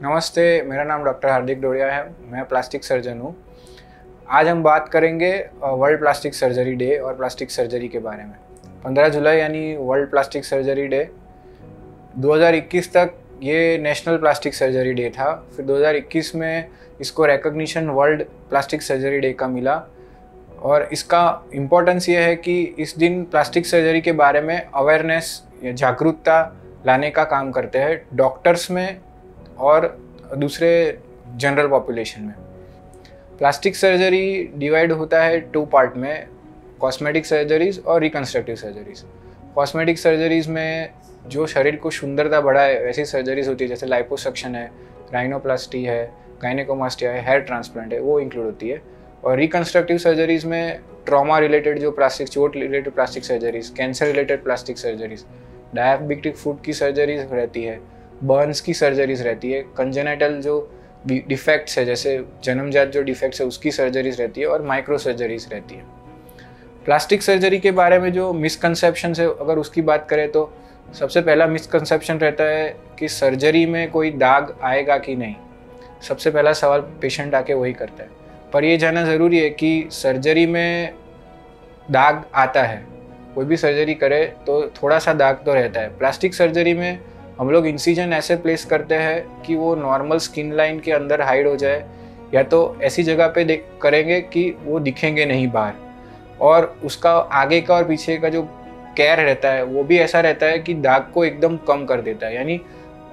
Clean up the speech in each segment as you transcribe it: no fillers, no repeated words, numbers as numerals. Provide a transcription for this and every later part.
नमस्ते, मेरा नाम डॉक्टर हार्दिक डोडिया है। मैं प्लास्टिक सर्जन हूँ। आज हम बात करेंगे वर्ल्ड प्लास्टिक सर्जरी डे और प्लास्टिक सर्जरी के बारे में। 15 जुलाई यानी वर्ल्ड प्लास्टिक सर्जरी डे। 2021 तक ये नेशनल प्लास्टिक सर्जरी डे था। फिर 2021 में इसको recognition world plastic surgery day का मिला। और इसका इम्पोर्टेंस ये है कि इस दिन प्लास्टिक सर्जरी के बारे में अवेयरनेस या जागरूकता लाने का काम करते हैं डॉक्टर्स में और दूसरे जनरल पॉपुलेशन में। प्लास्टिक सर्जरी डिवाइड होता है 2 पार्ट में, कॉस्मेटिक सर्जरीज और रिकन्स्ट्रक्टिव सर्जरीज। कॉस्मेटिक सर्जरीज में जो शरीर को सुंदरता बढ़ाए ऐसी सर्जरीज होती है, जैसे लाइपोसक्शन है, राइनोप्लास्टी है, गायनेकोमास्टिया है, हेयर ट्रांसप्लांट है, वो इंक्लूड होती है। और रिकन्स्ट्रक्टिव सर्जरीज में ट्रॉमा रिलेटेड जो प्लास्टिक, चोट related plastic surgeries, cancer related plastic surgeries, diabetic food की सर्जरीज रहती है, बर्न्स की सर्जरीज रहती है, कंजेनिटल जो डिफेक्ट्स है जैसे जन्मजात जो डिफेक्ट्स है उसकी सर्जरीज रहती है, और माइक्रो सर्जरीज रहती है। प्लास्टिक सर्जरी के बारे में जो मिसकंसेप्शन है, अगर उसकी बात करें तो सबसे पहला मिसकंसेप्शन रहता है कि सर्जरी में कोई दाग आएगा कि नहीं। सबसे पहला सवाल पेशेंट आके वही करता है। पर ये जानना ज़रूरी है कि सर्जरी में दाग आता है। कोई भी सर्जरी करे तो थोड़ा सा दाग तो रहता है। प्लास्टिक सर्जरी में हम लोग इंसिजन ऐसे प्लेस करते हैं कि वो नॉर्मल स्किन लाइन के अंदर हाइड हो जाए, या तो ऐसी जगह पे करेंगे कि वो दिखेंगे नहीं बाहर। और उसका आगे का और पीछे का जो केयर रहता है वो भी ऐसा रहता है कि दाग को एकदम कम कर देता है। यानी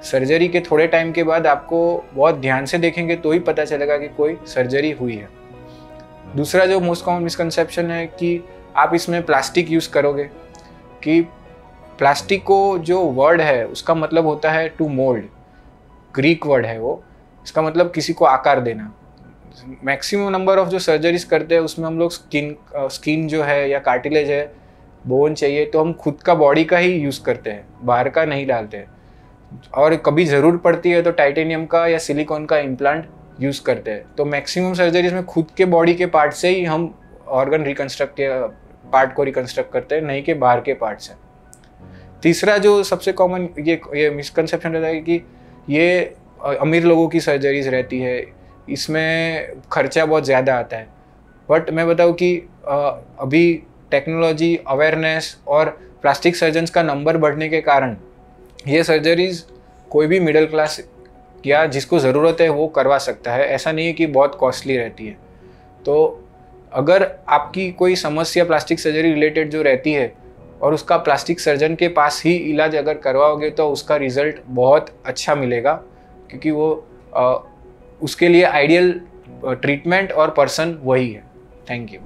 सर्जरी के थोड़े टाइम के बाद आपको बहुत ध्यान से देखेंगे तो ही पता चलेगा कि कोई सर्जरी हुई है। दूसरा जो मोस्ट कॉमन मिसकंसेप्शन है कि आप इसमें प्लास्टिक यूज़ करोगे, कि प्लास्टिक को जो वर्ड है उसका मतलब होता है टू मोल्ड। ग्रीक वर्ड है वो। इसका मतलब किसी को आकार देना। मैक्सिमम नंबर ऑफ जो सर्जरीज करते हैं उसमें हम लोग स्किन जो है या कार्टिलेज है, बोन चाहिए तो हम खुद का बॉडी का ही यूज़ करते हैं, बाहर का नहीं डालते हैं। और कभी ज़रूर पड़ती है तो टाइटेनियम का या सिलिकॉन का इम्प्लांट यूज़ करते हैं। तो मैक्सिमम सर्जरीज में खुद के बॉडी के पार्ट से ही हम ऑर्गन रिकन्स्ट्रक्ट या पार्ट को रिकन्स्ट्रक्ट करते हैं, नहीं कि बाहर के पार्ट से। तीसरा जो सबसे कॉमन ये मिसकंसेप्शन रहता है कि ये अमीर लोगों की सर्जरीज रहती है, इसमें खर्चा बहुत ज़्यादा आता है। बट मैं बताऊँ कि अभी टेक्नोलॉजी, अवेयरनेस और प्लास्टिक सर्जन्स का नंबर बढ़ने के कारण ये सर्जरीज कोई भी मिडिल क्लास या जिसको ज़रूरत है वो करवा सकता है। ऐसा नहीं है कि बहुत कॉस्टली रहती है। तो अगर आपकी कोई समस्या प्लास्टिक सर्जरी रिलेटेड जो रहती है और उसका प्लास्टिक सर्जन के पास ही इलाज अगर करवाओगे तो उसका रिज़ल्ट बहुत अच्छा मिलेगा, क्योंकि वो उसके लिए आइडियल ट्रीटमेंट और पर्सन वही है। Thank you.